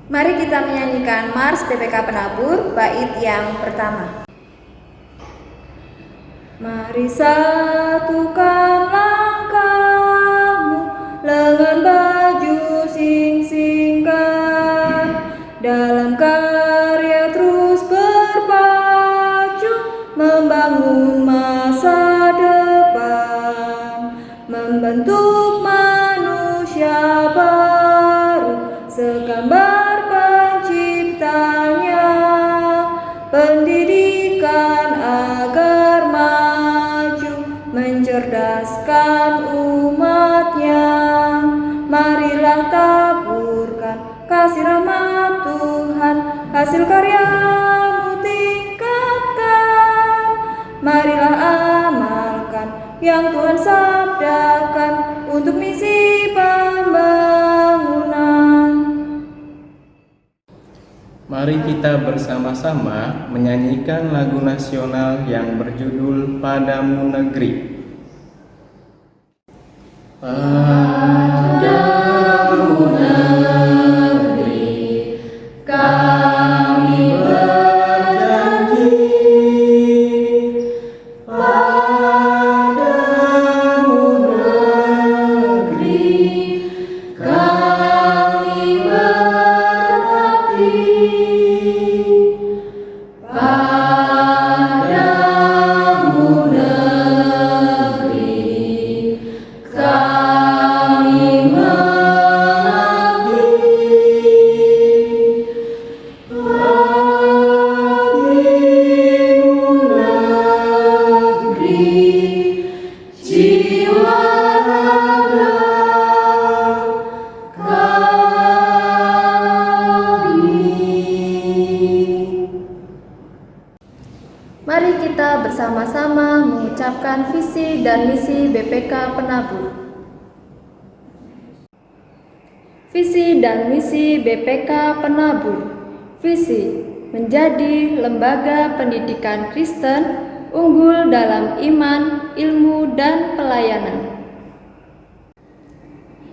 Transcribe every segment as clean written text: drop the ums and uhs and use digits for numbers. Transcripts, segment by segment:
Mari kita menyanyikan Mars BPK Penabur, bait yang pertama. Mari satukan langkahmu, lengan baju sing-singkan, dalam karya terus berpacu, membangun masa depan, membentuk manusia baru, segambar penciptanya, pendidikan agar maju, mencerdaskan umatnya. Marilah taburkan kasih rahmat Tuhan, hasil karyamu tingkatkan. Marilah amalkan yang Tuhan sabdakan untuk misi pembangunan. Mari kita bersama-sama menyanyikan lagu nasional yang berjudul Padamu Negeri. Padamu negeri kami berjanji, padamu negeri kami berbakti, padamu negeri kami mengabdi, padamu negeri jiwa raga kami. Mari kita bersama-sama mengucapkan visi dan misi BPK Penabur. Visi dan misi BPK Penabur. Visi: menjadi lembaga pendidikan Kristen unggul dalam iman, ilmu, dan pelayanan.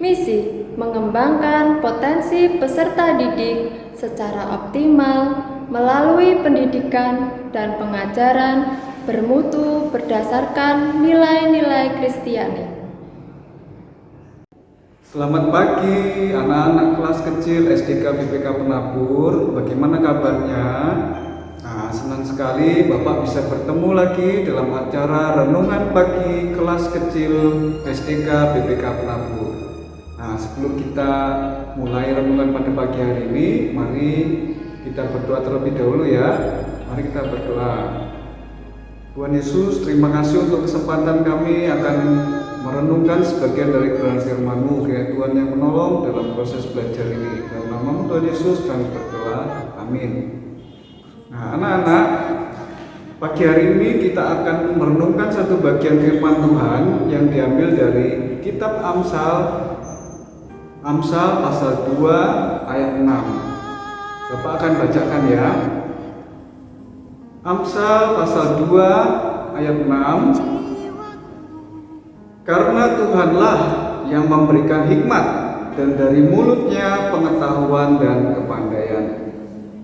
Misi: mengembangkan potensi peserta didik secara optimal melalui pendidikan dan pengajaran bermutu berdasarkan nilai-nilai Kristiani. Selamat pagi anak-anak kelas kecil SDK BPK Penabur. Bagaimana kabarnya? Nah, senang sekali Bapak bisa bertemu lagi dalam acara renungan pagi kelas kecil SDK BPK Penabur. Nah, sebelum kita mulai renungan pada pagi hari ini, mari kita berdoa terlebih dahulu ya. Mari kita berdoa. Tuhan Yesus, terima kasih untuk kesempatan kami akan merenungkan sebagian dari kebenaran firman-Mu. Kiranya Tuhan yang menolong dalam proses belajar ini. Dalam nama-Mu Tuhan Yesus kami berdoa. Amin. Nah, anak-anak, pagi hari ini kita akan merenungkan satu bagian firman Tuhan yang diambil dari kitab Amsal pasal 2 ayat 6. Bapak akan bacakan ya. Amsal pasal 2 ayat 6. Karena Tuhanlah yang memberikan hikmat, dan dari mulutnya pengetahuan dan kepandaian.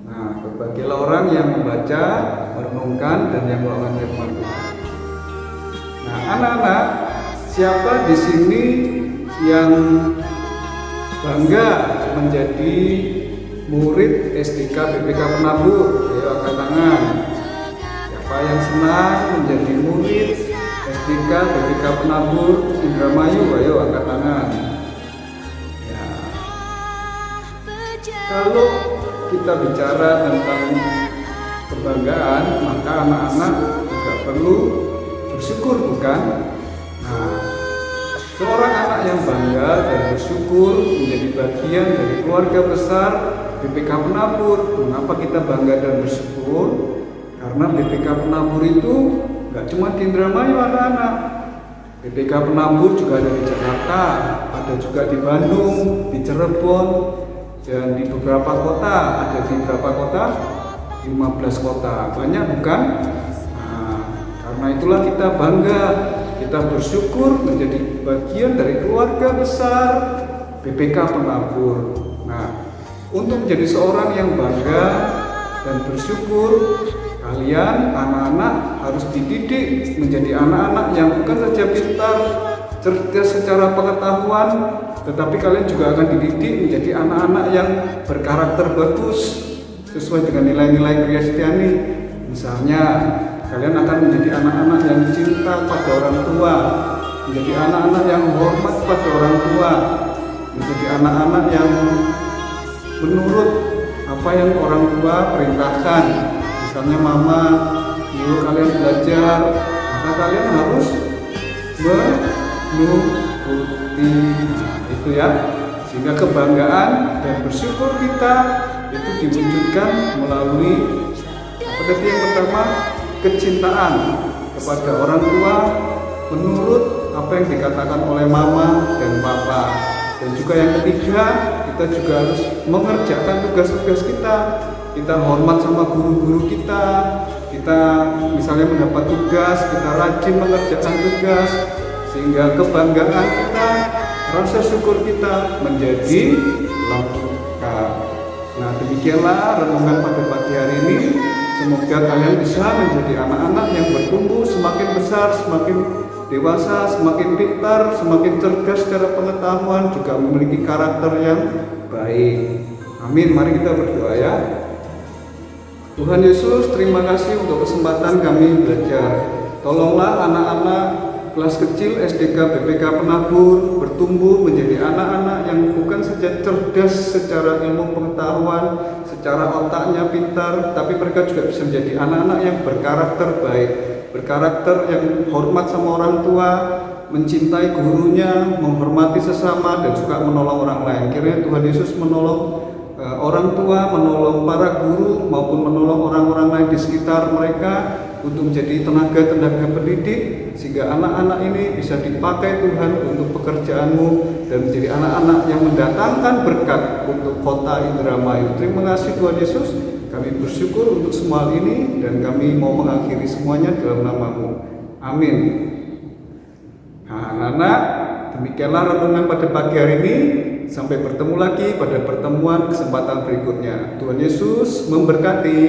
Nah, berbahagialah orang yang membaca, merenungkan, dan yang melakukan firman Tuhan. Nah, anak-anak, siapa di sini yang bangga menjadi murid SDK BPK Penabur? Ayo angkat tangan. Siapa yang senang menjadi murid SDK BPK Penabur Indramayu? Ayo angkat tangan. Ya. Kalau kita bicara tentang kebanggaan, maka anak-anak juga perlu bersyukur, bukan? Nah, seorang anak yang bangga dan bersyukur menjadi bagian dari keluarga besar BPK Penabur. Mengapa kita bangga dan bersyukur? Karena BPK Penabur itu nggak cuma di Indramayu anak-anak. BPK Penabur juga ada di Jakarta, ada juga di Bandung, di Cirebon, dan di beberapa kota. Ada di beberapa kota? 15 kota. Banyak bukan? Nah, karena itulah kita bangga, kita bersyukur menjadi bagian dari keluarga besar BPK Penabur. Nah, Untuk menjadi seorang yang bangga dan bersyukur, kalian anak-anak harus dididik menjadi anak-anak yang bukan saja pintar, cerdas secara pengetahuan, tetapi kalian juga akan dididik menjadi anak-anak yang berkarakter bagus sesuai dengan nilai-nilai Kristiani. Misalnya, kalian akan menjadi anak-anak yang cinta pada orang tua, menjadi anak-anak yang hormat pada orang tua, menjadi anak-anak yang menurut apa yang orang tua perintahkan. Misalnya mama nyuruh kalian belajar, maka kalian harus mengikuti. Itu ya, sehingga kebanggaan dan bersyukur kita itu diwujudkan melalui apa tadi yang pertama, kecintaan kepada orang tua menurut apa yang dikatakan oleh mama dan papa. Dan juga yang ketiga, kita juga harus mengerjakan tugas-tugas kita. Kita hormat sama guru-guru kita. Kita misalnya mendapat tugas, kita rajin mengerjakan tugas, sehingga kebanggaan kita, rasa syukur kita menjadi lengkap. Nah, demikianlah renungan pada pagi hari ini. Semoga kalian bisa menjadi anak-anak yang bertumbuh semakin besar, semakin dewasa, semakin pintar, semakin cerdas secara pengetahuan, juga memiliki karakter yang baik. Amin. Mari kita berdoa ya. Tuhan Yesus, terima kasih untuk kesempatan kami belajar. Tolonglah anak-anak kelas kecil SDK BPK Penabur bertumbuh menjadi anak-anak yang bukan saja cerdas secara ilmu pengetahuan, secara otaknya pintar, tapi mereka juga bisa menjadi anak-anak yang berkarakter baik, berkarakter yang hormat sama orang tua, mencintai gurunya, menghormati sesama, dan juga menolong orang lain. Kiranya Tuhan Yesus menolong orang tua, menolong para guru, maupun menolong orang-orang lain di sekitar mereka untuk menjadi tenaga-tenaga pendidik, sehingga anak-anak ini bisa dipakai Tuhan untuk pekerjaan-Mu dan menjadi anak-anak yang mendatangkan berkat untuk kota Indramayu. Terima kasih Tuhan Yesus, kami bersyukur untuk semua hal ini, dan kami mau mengakhiri semuanya dalam nama-Mu. Amin. Nah, anak-anak, demikianlah renungan pada pagi hari ini. Sampai bertemu lagi pada pertemuan kesempatan berikutnya. Tuhan Yesus memberkati.